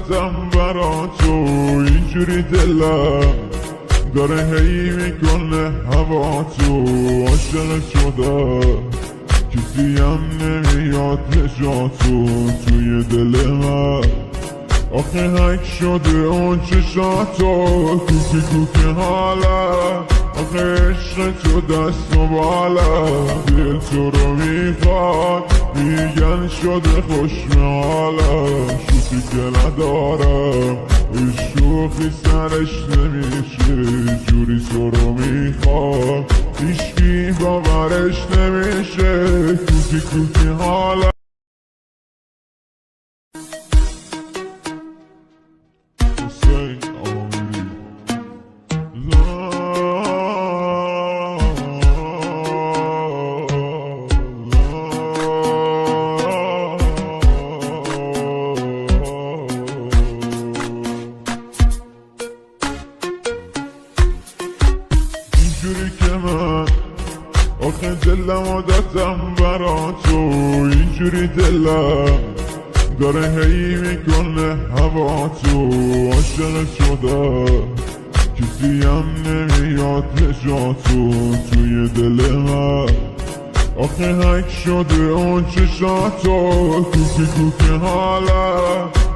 دادم برا تو، اینجوری دلم داره هی میکنه هوا تو. عاشق شده کسی هم نمیاد نجاتون توی دل من. آخه هک شده اون چشاتو، کوکی کوکی حالا. آخه عشق تو دست و بالا، دل تو رو میخواد میگن شده خوشمحالا. شوخی که ندارم شوخی سرش نمیشه، جوری تو رو میخواد هیچکی باورش نمیشه. کوکی کوکی حالا. اینجوری که من آخه دلمو دادم برا تو، اینجوری دلم داره هی میکنه هوا تو. عاشق شده کسی هم نمیاد نجاتون توی دل من. آخه هک شده اون چشاتو، کوکی کوکی حالا.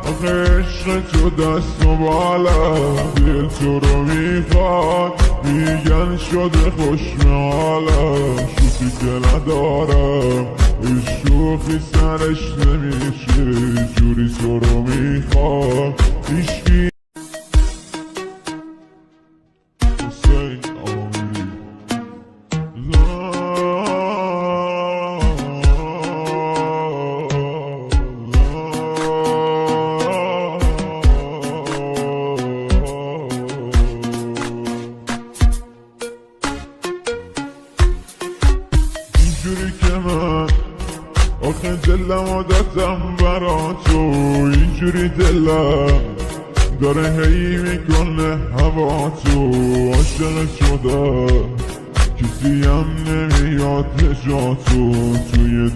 آخه عشق تو دست و بالا، دل تو رو میخواد میگن شده خوشمحالا. شوخی که ندارم شوخی سرش نمیشه، جوری تو رو میخواد هیچکی. اینجوری که من آخه دلمو دادم برا تو، اینجوری دلم داره هی میکنه هوا تو. عاشق شده کسی هم نمیاد نجاتون توی